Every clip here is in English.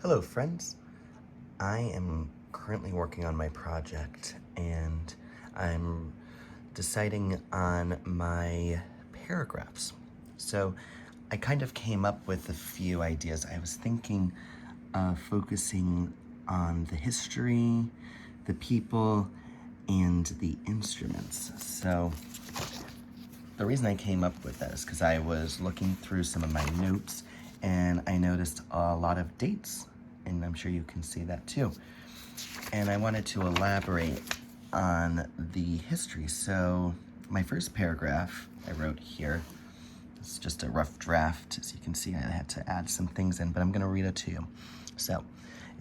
Hello, friends. I am currently working on my project and I'm deciding on my paragraphs. So I kind of came up with a few ideas. I was thinking of focusing on the history, the people, and the instruments. So the reason I came up with that is because I was looking through some of my notes and I noticed a lot of dates, and I'm sure you can see that too. And I wanted to elaborate on the history. So my first paragraph I wrote here, it's just a rough draft. As you can see, I had to add some things in, but I'm gonna read it to you. So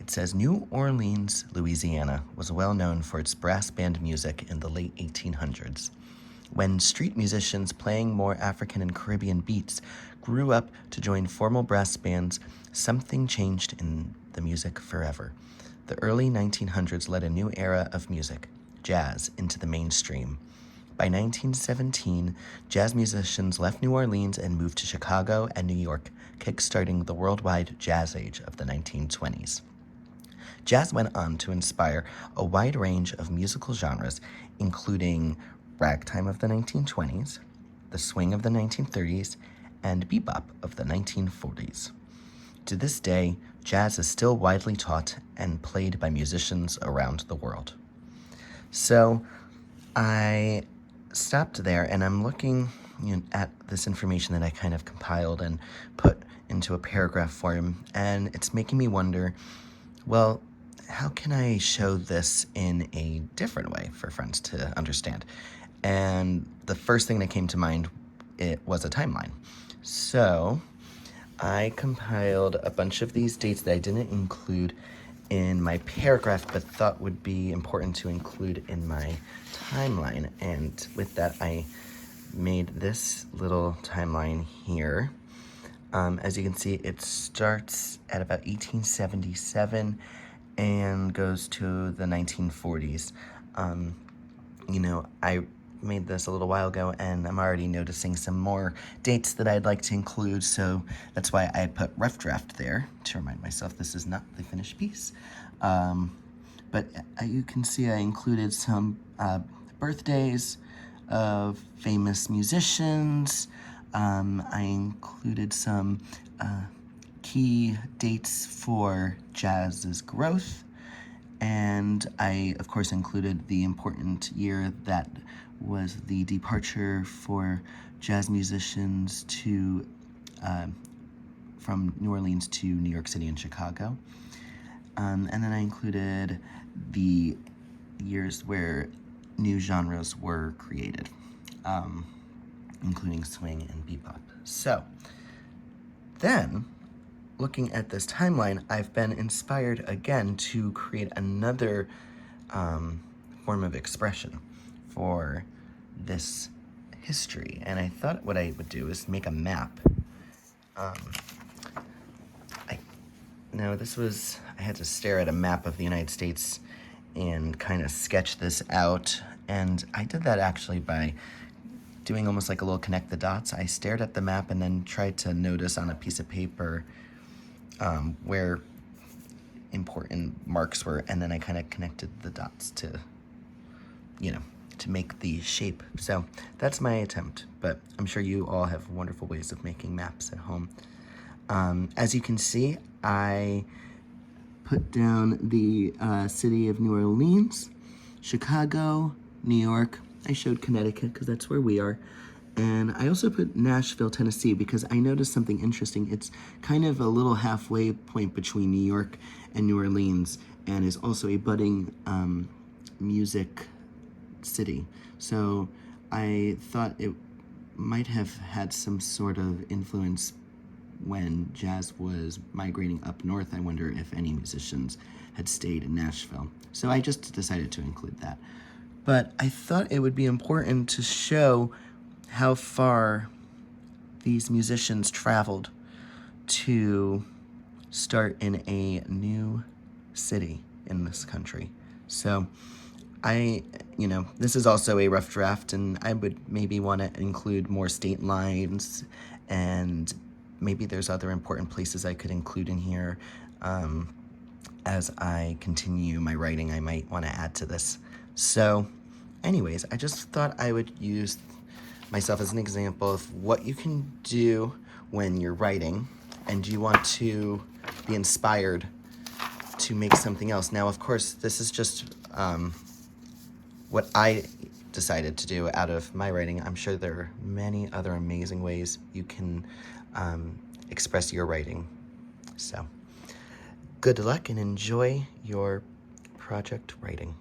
it says, New Orleans, Louisiana was well known for its brass band music in the late 1800s. When street musicians playing more African and Caribbean beats grew up to join formal brass bands, something changed in the music forever. The early 1900s led a new era of music, jazz, into the mainstream. By 1917, jazz musicians left New Orleans and moved to Chicago and New York, kickstarting the worldwide jazz age of the 1920s. Jazz went on to inspire a wide range of musical genres, including ragtime of the 1920s, the swing of the 1930s, and bebop of the 1940s. To this day, jazz is still widely taught and played by musicians around the world. So I stopped there and I'm looking at this information that I kind of compiled and put into a paragraph form, and it's making me wonder, well, how can I show this in a different way for friends to understand? And the first thing that came to mind, it was a timeline. So I compiled a bunch of these dates that I didn't include in my paragraph, but thought would be important to include in my timeline. And with that, I made this little timeline here. As you can see, it starts at about 1877 and goes to the 1940s. I made this a little while ago and I'm already noticing some more dates that I'd like to include, so that's why I put rough draft there to remind myself this is not the finished piece. But you can see I included some birthdays of famous musicians. I included some key dates for jazz's growth. And I, of course, included the important year that was the departure for jazz musicians to from New Orleans to New York City and Chicago. And then I included the years where new genres were created, including swing and bebop. So then, looking at this timeline, I've been inspired again to create another form of expression for this history. And I thought what I would do is make a map. I had to stare at a map of the United States and kind of sketch this out. And I did that actually by doing almost like a little connect the dots. I stared at the map and then tried to notice on a piece of paper where important marks were, and then I kind of connected the dots to make the shape. So that's my attempt, but I'm sure you all have wonderful ways of making maps at home. As you can see, I put down the city of New Orleans, Chicago, New York. I showed Connecticut because that's where we are. And I also put Nashville, Tennessee, because I noticed something interesting. It's kind of a little halfway point between New York and New Orleans, and is also a budding music city. So I thought it might have had some sort of influence when jazz was migrating up north. I wonder if any musicians had stayed in Nashville. So I just decided to include that. But I thought it would be important to show how far these musicians traveled to start in a new city in this country. So this is also a rough draft, and I would maybe want to include more state lines, and maybe there's other important places I could include in here. as I continue my writing, I might want to add to this. So, anyways, I just thought I would use myself as an example of what you can do when you're writing and you want to be inspired to make something else. Now, of course, this is just what I decided to do out of my writing. I'm sure there are many other amazing ways you can express your writing. So, good luck and enjoy your project writing.